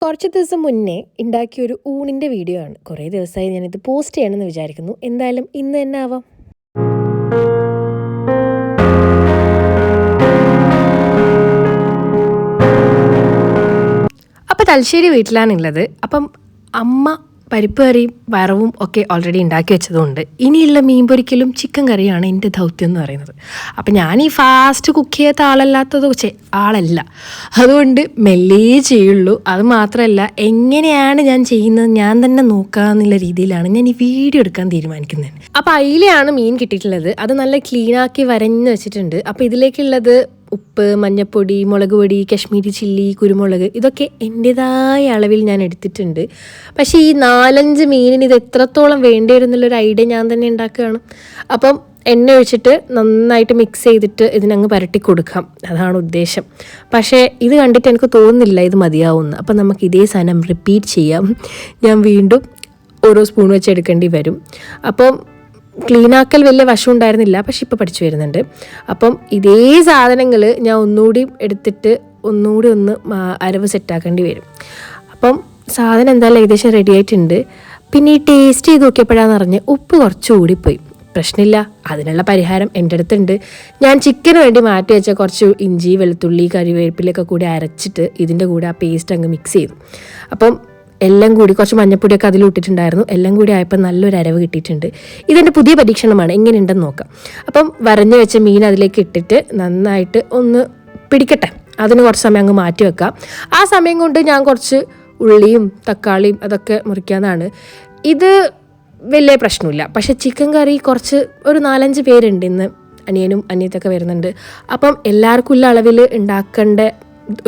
കുറച്ച് ദിവസം മുന്നേ ഉണ്ടാക്കിയ ഒരു ഊണിൻ്റെ വീഡിയോ ആണ്. കുറേ ദിവസമായി ഞാനിത് പോസ്റ്റ് ചെയ്യണമെന്ന് വിചാരിക്കുന്നു. എന്തായാലും ഇന്ന് തന്നെ ആവാം. അപ്പോൾ തലശ്ശേരി വീട്ടിലാണുള്ളത്. അപ്പം അമ്മ പരിപ്പ് കറിയും വറവും ഒക്കെ ഓൾറെഡി ഉണ്ടാക്കി വെച്ചതുകൊണ്ട് ഇനിയുള്ള മീൻ പൊരിക്കലും ചിക്കൻ കറിയാണ് എൻ്റെ ദൗത്യം എന്ന് പറയുന്നത്. അപ്പം ഞാൻ ഈ ഫാസ്റ്റ് കുക്ക് ചെയ്യാത്ത ആളല്ല, അതുകൊണ്ട് മെല്ലേ ചെയ്യുള്ളൂ. അത് മാത്രമല്ല, എങ്ങനെയാണ് ഞാൻ ചെയ്യുന്നത് ഞാൻ തന്നെ നോക്കാമെന്നുള്ള രീതിയിലാണ് ഞാൻ ഈ വീഡിയോ എടുക്കാൻ തീരുമാനിക്കുന്നത്. അപ്പോൾ അതിലെയാണ് മീൻ കിട്ടിയിട്ടുള്ളത്. അത് നല്ല ക്ലീനാക്കി വരഞ്ഞ് വെച്ചിട്ടുണ്ട്. അപ്പോൾ ഇതിലേക്കുള്ളത് ഉപ്പ്, മഞ്ഞൾപ്പൊടി, മുളക് പൊടി, കശ്മീരി ചില്ലി, കുരുമുളക്, ഇതൊക്കെ എൻ്റേതായ അളവിൽ ഞാൻ എടുത്തിട്ടുണ്ട്. പക്ഷേ ഈ 4-5 മീനിന് ഇത് എത്രത്തോളം വേണ്ടി വരും എന്നുള്ളൊരു ഐഡിയ ഞാൻ തന്നെ ഉണ്ടാക്കുകയാണ്. അപ്പം എണ്ണ ഒഴിച്ചിട്ട് നന്നായിട്ട് മിക്സ് ചെയ്തിട്ട് ഇതിനങ്ങ് പരട്ടി കൊടുക്കാം, അതാണ് ഉദ്ദേശം. പക്ഷേ ഇത് കണ്ടിട്ട് എനിക്ക് തോന്നുന്നില്ല ഇത് മതിയാവുമെന്ന്. അപ്പം നമുക്ക് ഇതേ സാധനം റിപ്പീറ്റ് ചെയ്യാം. ഞാൻ വീണ്ടും ഓരോ സ്പൂൺ വെച്ച് എടുക്കേണ്ടി വരും. അപ്പം ക്ലീനാക്കൽ വലിയ വശം ഉണ്ടായിരുന്നില്ല, പക്ഷെ ഇപ്പോൾ പഠിച്ചു വരുന്നുണ്ട്. അപ്പം ഇതേ സാധനങ്ങൾ ഞാൻ ഒന്നുകൂടി എടുത്തിട്ട് ഒന്നുകൂടി ഒന്ന് അരവ് സെറ്റാക്കേണ്ടി വരും. അപ്പം സാധനം എന്തായാലും ഏകദേശം റെഡി ആയിട്ടുണ്ട്. പിന്നെ ഈ ടേസ്റ്റ് ചെയ്ത് നോക്കിയപ്പോഴാന്ന് പറഞ്ഞ് ഉപ്പ് കുറച്ച് കൂടിപ്പോയി. പ്രശ്നമില്ല, അതിനുള്ള പരിഹാരം എൻ്റെ അടുത്തുണ്ട്. ഞാൻ ചിക്കന് വേണ്ടി മാറ്റി വെച്ച കുറച്ച് ഇഞ്ചി, വെളുത്തുള്ളി, കറിവേപ്പിലൊക്കെ കൂടി അരച്ചിട്ട് ഇതിൻ്റെ കൂടെ ആ പേസ്റ്റ് അങ്ങ് മിക്സ് ചെയ്തു. അപ്പം എല്ലാം കൂടി കുറച്ച് മഞ്ഞപ്പൊടിയൊക്കെ അതിലിട്ടിട്ടുണ്ടായിരുന്നു. എല്ലാം കൂടി ആയപ്പോൾ നല്ലൊരു അരവ് കിട്ടിയിട്ടുണ്ട്. ഇതെൻ്റെ പുതിയ പരീക്ഷണമാണ്, എങ്ങനെയുണ്ടെന്ന് നോക്കാം. അപ്പം വരഞ്ഞു വെച്ച മീൻ അതിലേക്ക് ഇട്ടിട്ട് നന്നായിട്ട് ഒന്ന് പിടിക്കട്ടെ. അതിന് കുറച്ച് സമയം അങ്ങ് മാറ്റി വെക്കാം. ആ സമയം കൊണ്ട് ഞാൻ കുറച്ച് ഉള്ളിയും തക്കാളിയും അതൊക്കെ മുറിക്കാവുന്നതാണ്. ഇത് വലിയ പ്രശ്നമില്ല. പക്ഷേ ചിക്കൻ കറി കുറച്ച് ഒരു 4-5 പേരുണ്ട് ഇന്ന്. അനിയനും അനിയത്തൊക്കെ വരുന്നുണ്ട്. അപ്പം എല്ലാവർക്കും ഉള്ള അളവിൽ ഉണ്ടാക്കേണ്ട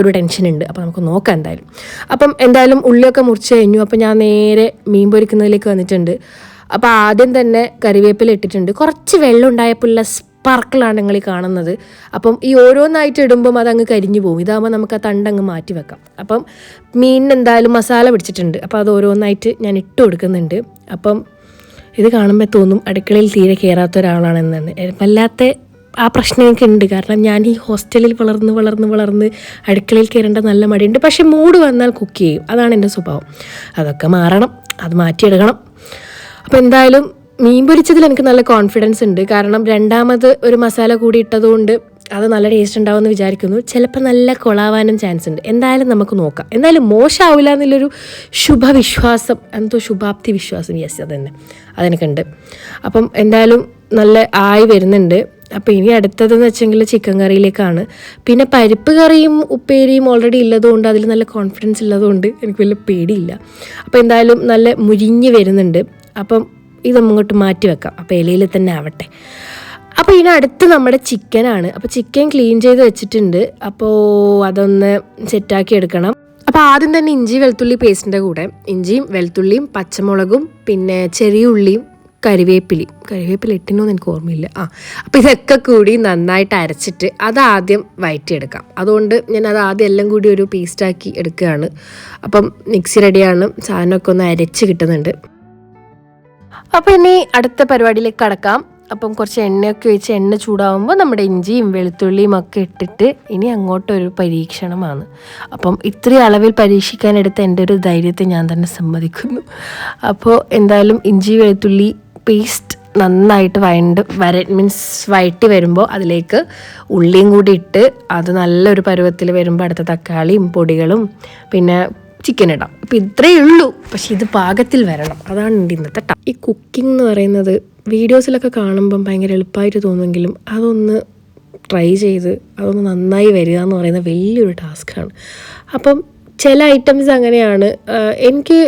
ഒരു ടെൻഷനുണ്ട്. അപ്പോൾ നമുക്ക് നോക്കാം എന്തായാലും. അപ്പം എന്തായാലും ഉള്ളിയൊക്കെ മുറിച്ച് കഴിഞ്ഞു. അപ്പോൾ ഞാൻ നേരെ മീൻ പൊരിക്കുന്നതിലേക്ക് വന്നിട്ടുണ്ട്. അപ്പോൾ ആദ്യം തന്നെ കറിവേപ്പില ഇട്ടിട്ടുണ്ട്. കുറച്ച് വെള്ളം ഉണ്ടായപ്പോഴുള്ള സ്പാർക്കിളാണ് നിങ്ങൾ ഈ കാണുന്നത്. അപ്പം ഈ ഓരോന്നായിട്ട് ഇടുമ്പം അതങ്ങ് കരിഞ്ഞു പോകും. ഇതാകുമ്പോൾ നമുക്ക് ആ തണ്ടങ്ങ് മാറ്റി വെക്കാം. അപ്പം മീനിന് എന്തായാലും മസാല പിടിച്ചിട്ടുണ്ട്. അപ്പോൾ അത് ഓരോന്നായിട്ട് ഞാൻ ഇട്ട് കൊടുക്കുന്നുണ്ട്. അപ്പം ഇത് കാണുമ്പോൾ തോന്നും അടുക്കളയിൽ തീരെ കയറാത്ത ഒരാളാണെന്നാണ്. വല്ലാത്ത ആ പ്രശ്നം എനിക്കുണ്ട്. കാരണം ഞാൻ ഈ ഹോസ്റ്റലിൽ വളർന്ന് അടുക്കളയിൽ കയറേണ്ട നല്ല മടിയുണ്ട്. പക്ഷേ മൂഡ് വന്നാൽ കുക്ക് ചെയ്യും, അതാണ് എൻ്റെ സ്വഭാവം. അതൊക്കെ മാറണം, അത് മാറ്റിയെടുക്കണം. അപ്പോൾ എന്തായാലും മീൻ പൊരിച്ചതിൽ എനിക്ക് നല്ല കോൺഫിഡൻസ് ഉണ്ട്. കാരണം രണ്ടാമത് ഒരു മസാല കൂടി ഇട്ടതുകൊണ്ട് അത് നല്ല ടേസ്റ്റ് ഉണ്ടാവുമെന്ന് വിചാരിക്കുന്നു. ചിലപ്പോൾ നല്ല കൊളാവാനും ചാൻസ് ഉണ്ട്. എന്തായാലും നമുക്ക് നോക്കാം. എന്തായാലും മോശമാവില്ല എന്നുള്ളൊരു ശുഭവിശ്വാസം, ശുഭാപ്തി വിശ്വാസം, യെസ് അതെനിക്കുണ്ട്. അപ്പം എന്തായാലും നല്ല ആയി വരുന്നുണ്ട്. അപ്പോൾ ഇനി അടുത്തതെന്ന് വെച്ചെങ്കിൽ ചിക്കൻ കറിയിലേക്കാണ്. പിന്നെ പരിപ്പ് കറിയും ഉപ്പേരിയും ഓൾറെഡി ഉള്ളതുകൊണ്ട് അതിൽ നല്ല കോൺഫിഡൻസ് ഉള്ളതുകൊണ്ട് എനിക്ക് വലിയ പേടിയില്ല. അപ്പോൾ എന്തായാലും നല്ല മുരിഞ്ഞ് വരുന്നുണ്ട്. അപ്പം ഇതങ്ങോട്ട് മാറ്റി വെക്കാം. അപ്പോൾ ഇലയിൽ തന്നെ ആവട്ടെ. അപ്പോൾ ഇനി അടുത്ത് നമ്മുടെ ചിക്കനാണ്. അപ്പോൾ ചിക്കൻ ക്ലീൻ ചെയ്ത് വെച്ചിട്ടുണ്ട്. അപ്പോൾ അതൊന്ന് സെറ്റാക്കി എടുക്കണം. അപ്പോൾ ആദ്യം തന്നെ ഇഞ്ചി വെളുത്തുള്ളി പേസ്റ്റിൻ്റെ കൂടെ ഇഞ്ചിയും വെളുത്തുള്ളിയും പച്ചമുളകും പിന്നെ ചെറിയ ഉള്ളിയും കറിവേപ്പില ഇട്ടിനോന്ന് എനിക്ക് ഓർമ്മയില്ല. അപ്പോൾ ഇതൊക്കെ കൂടി നന്നായിട്ട് അരച്ചിട്ട് അതാദ്യം വഴറ്റിയെടുക്കാം. അതുകൊണ്ട് ഞാൻ അത് ആദ്യം എല്ലാം കൂടി ഒരു പേസ്റ്റാക്കി എടുക്കുകയാണ്. അപ്പം മിക്സി റെഡിയാണ്, സാധനമൊക്കെ ഒന്ന് അരച്ച് കിട്ടുന്നുണ്ട്. അപ്പോൾ ഇനി അടുത്ത പരിപാടിയിലേക്ക് കടക്കാം. അപ്പം കുറച്ച് എണ്ണയൊക്കെ ഒഴിച്ച് എണ്ണ ചൂടാകുമ്പോൾ നമ്മുടെ ഇഞ്ചിയും വെളുത്തുള്ളിയും ഒക്കെ ഇട്ടിട്ട് ഇനി അങ്ങോട്ടൊരു പരീക്ഷണമാണ്. അപ്പം ഇത്രയും അളവിൽ പരീക്ഷിക്കാനെടുത്ത എൻ്റെ ഒരു ധൈര്യത്തെ ഞാൻ തന്നെ സമ്മതിക്കുന്നു. അപ്പോൾ എന്തായാലും ഇഞ്ചി വെളുത്തുള്ളി പേസ്റ്റ് നന്നായിട്ട് വഴറ്റി വരുമ്പോൾ അതിലേക്ക് ഉള്ളിയും കൂടി ഇട്ട് അത് നല്ലൊരു പരുവത്തിൽ വരുമ്പോൾ അടുത്ത തക്കാളിയും പൊടികളും പിന്നെ ചിക്കൻ ഇടാം. അപ്പോൾ ഇത്രയേ ഉള്ളൂ. പക്ഷെ ഇത് പാകത്തിൽ വരണം, അതാണ് എൻ്റെ ഇന്നത്തെ ഈ കുക്കിംഗ് എന്ന് പറയുന്നത്. വീഡിയോസിലൊക്കെ കാണുമ്പം ഭയങ്കര എളുപ്പമായിട്ട് തോന്നുമെങ്കിലും അതൊന്ന് ട്രൈ ചെയ്ത് അതൊന്ന് നന്നായി വരിക എന്ന് പറയുന്നത് വലിയൊരു ടാസ്ക്കാണ്. അപ്പം ചില ഐറ്റംസ് അങ്ങനെയാണ്. എനിക്ക്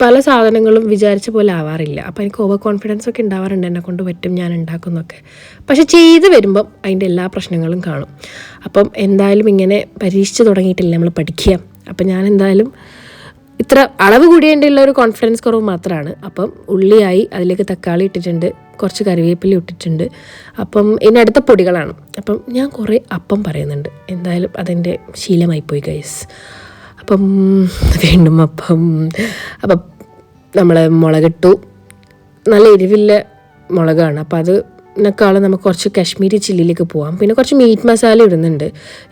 പല സാധനങ്ങളും വിചാരിച്ച പോലെ ആവാറില്ല. അപ്പോൾ എനിക്ക് ഓവർ കോൺഫിഡൻസ് ഒക്കെ ഉണ്ടാവാറുണ്ട്, എന്നെ കൊണ്ട് പറ്റും, ഞാൻ ഉണ്ടാക്കുന്നൊക്കെ. പക്ഷെ ചെയ്ത് വരുമ്പം അതിൻ്റെ എല്ലാ പ്രശ്നങ്ങളും കാണും. അപ്പം എന്തായാലും ഇങ്ങനെ പരീക്ഷിച്ച് തുടങ്ങിയിട്ടില്ല, നമ്മൾ പഠിക്കുക. അപ്പം ഞാൻ എന്തായാലും ഇത്ര അളവ് കൂടിയേണ്ടുള്ള ഒരു കോൺഫിഡൻസ് കുറവ് മാത്രമാണ്. അപ്പം ഉള്ളിയായി, അതിലേക്ക് തക്കാളി ഇട്ടിട്ടുണ്ട്, കുറച്ച് കറിവേപ്പില ഇട്ടിട്ടുണ്ട്. അപ്പം ഇനി അടുത്ത പൊടികളാണ്. അപ്പം ഞാൻ കുറേ അപ്പം പറയുന്നുണ്ട്, എന്തായാലും അതെൻ്റെ ശീലമായിപ്പോയി ഗൈസ്. അപ്പം വീണ്ടും അപ്പം നമ്മൾ മുളകിട്ടു. നല്ല എരിവില്ല മുളകാണ്. അപ്പം അത് ിനേക്കാളും നമുക്ക് കുറച്ച് കാശ്മീരി ചില്ലിയിലേക്ക് പോവാം. പിന്നെ കുറച്ച് മീറ്റ് മസാല ഇടുന്നുണ്ട്.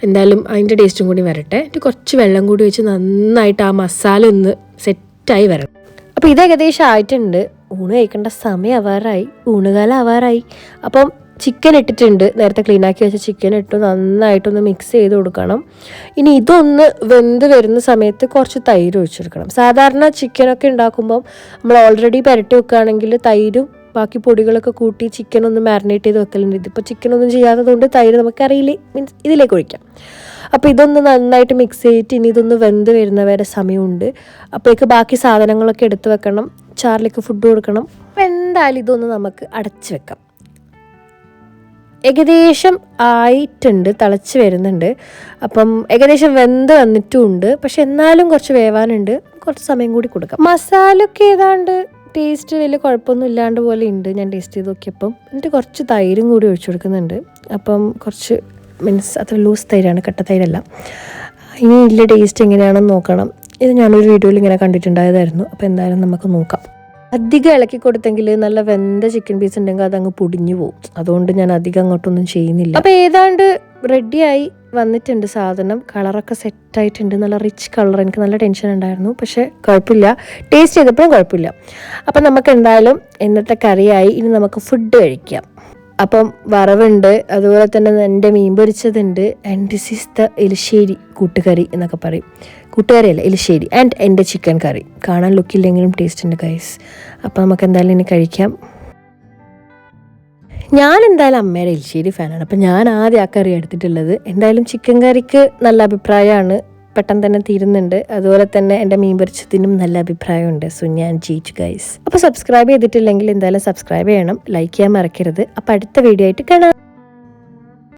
എന്തായാലും അതിൻ്റെ ടേസ്റ്റും കൂടി വരട്ടെ. എന്നിട്ട് കുറച്ച് വെള്ളം കൂടി വെച്ച് നന്നായിട്ട് ആ മസാല ഒന്ന് സെറ്റായി വരണം. അപ്പോൾ ഇത് ഏകദേശം ആയിട്ടുണ്ട്. ഊണ് കഴിക്കേണ്ട സമയം ആവാറായി, ഊണുകാലം ആവാറായി. അപ്പം ചിക്കൻ ഇട്ടിട്ടുണ്ട്, നേരത്തെ ക്ലീനാക്കി വെച്ച ചിക്കൻ ഇട്ട് നന്നായിട്ടൊന്ന് മിക്സ് ചെയ്ത് കൊടുക്കണം. ഇനി ഇതൊന്ന് വെന്ത് വരുന്ന സമയത്ത് കുറച്ച് തൈര് ഒഴിച്ചെടുക്കണം. സാധാരണ ചിക്കനൊക്കെ ഉണ്ടാക്കുമ്പം നമ്മൾ ഓൾറെഡി പുരട്ടി വെക്കുകയാണെങ്കിൽ തൈരും ബാക്കി പൊടികളൊക്കെ കൂട്ടി ചിക്കൻ ഒന്ന് മാരിനേറ്റ് ചെയ്ത് വെക്കലുണ്ട്. ഇതിപ്പോൾ ചിക്കനൊന്നും ചെയ്യാത്തതുകൊണ്ട് തൈര് നമുക്കറിയില്ല, മീൻസ് ഇതിലേക്ക് ഒഴിക്കാം. അപ്പോൾ ഇതൊന്ന് നന്നായിട്ട് മിക്സ് ചെയ്തിട്ട് ഇനി ഇതൊന്ന് വെന്ത് വരുന്ന വരെ സമയമുണ്ട്. അപ്പോഴേക്ക് ബാക്കി സാധനങ്ങളൊക്കെ എടുത്ത് വെക്കണം, ചാറിലേക്ക് ഫുഡ് കൊടുക്കണം. അപ്പോൾ എന്തായാലും ഇതൊന്ന് നമുക്ക് അടച്ച് വെക്കാം. ഏകദേശം ആയിട്ടുണ്ട്, തിളച്ച് വരുന്നുണ്ട്. അപ്പം ഏകദേശം വെന്ത് വന്നിട്ടുമുണ്ട്. പക്ഷെ എന്നാലും കുറച്ച് വേവാനുണ്ട്, കുറച്ച് സമയം കൂടി കൊടുക്കാം. മസാല ഒക്കെ ഏതാണ്ട് ടേസ്റ്റ് വലിയ കുഴപ്പമൊന്നും ഇല്ലാണ്ട് പോലെ ഉണ്ട്. ഞാൻ ടേസ്റ്റ് ചെയ്ത് നോക്കിയപ്പം എന്നിട്ട് കുറച്ച് തൈരും കൂടി ഒഴിച്ചു കൊടുക്കുന്നുണ്ട്. അപ്പം കുറച്ച് മീൻസ് അത്ര ലൂസ് തൈരാണ്, കട്ട തൈരല്ല. ഇനി ഇല്ല ടേസ്റ്റ് എങ്ങനെയാണെന്ന് നോക്കണം. ഇത് ഞാനൊരു വീഡിയോയിൽ ഇങ്ങനെ കണ്ടിട്ടുണ്ടായതായിരുന്നു. അപ്പോൾ എന്തായാലും നമുക്ക് നോക്കാം. അധികം ഇളക്കി കൊടുത്തെങ്കിൽ നല്ല വെന്ത ചിക്കൻ പീസ് ഉണ്ടെങ്കിൽ അതങ്ങ് പൊടിഞ്ഞു പോകും. അതുകൊണ്ട് ഞാൻ അധികം അങ്ങോട്ടൊന്നും ചെയ്യുന്നില്ല. അപ്പോൾ ഏതാണ്ട് റെഡിയായി വന്നിട്ടുണ്ട് സാധനം. കളറൊക്കെ സെറ്റായിട്ടുണ്ട്, നല്ല റിച്ച് കളർ. എനിക്ക് നല്ല ടെൻഷൻ ഉണ്ടായിരുന്നു, പക്ഷേ കുഴപ്പമില്ല, ടേസ്റ്റ് ചെയ്തപ്പോഴും കുഴപ്പമില്ല. അപ്പം നമുക്ക് എന്തായാലും ഇന്നത്തെ കറിയായി. ഇനി നമുക്ക് ഫുഡ് കഴിക്കാം. അപ്പം വറവുണ്ട്, അതുപോലെ തന്നെ എൻ്റെ മീൻ പൊരിച്ചതുണ്ട്. ആൻഡ് ദിസ് ഈസ് ദ എലിശ്ശേരി കൂട്ടുകറി എന്നൊക്കെ പറയും. കൂട്ടുകറിയല്ല, എലിശ്ശേരി. ആൻഡ് എൻ്റെ ചിക്കൻ കറി. കാണാൻ ലുക്കില്ലെങ്കിലും ടേസ്റ്റ് ഉണ്ട് ഗൈസ്. അപ്പോൾ നമുക്ക് എന്തായാലും ഇനി കഴിക്കാം. ഞാൻ എന്തായാലും അമ്മയുടെ എലിശ്ശേരി ഫാനാണ്. അപ്പം ഞാൻ ആദ്യം ആ കറി എടുത്തിട്ടുള്ളത്. എന്തായാലും ചിക്കൻ കറിക്ക് നല്ല അഭിപ്രായമാണ്, പെട്ടെന്ന് തന്നെ തീരുന്നുണ്ട്. അതുപോലെ തന്നെ എൻ്റെ മീൻ പൊരിച്ചതിനും നല്ല അഭിപ്രായമുണ്ട്. സോ ഞാൻ ജയിച്ചു ഗൈസ്. അപ്പോൾ സബ്സ്ക്രൈബ് ചെയ്തിട്ടില്ലെങ്കിൽ എന്തായാലും സബ്സ്ക്രൈബ് ചെയ്യണം, ലൈക്ക് ചെയ്യാൻ മറക്കരുത്. അപ്പോൾ അടുത്ത വീഡിയോ ആയിട്ട് കാണാം.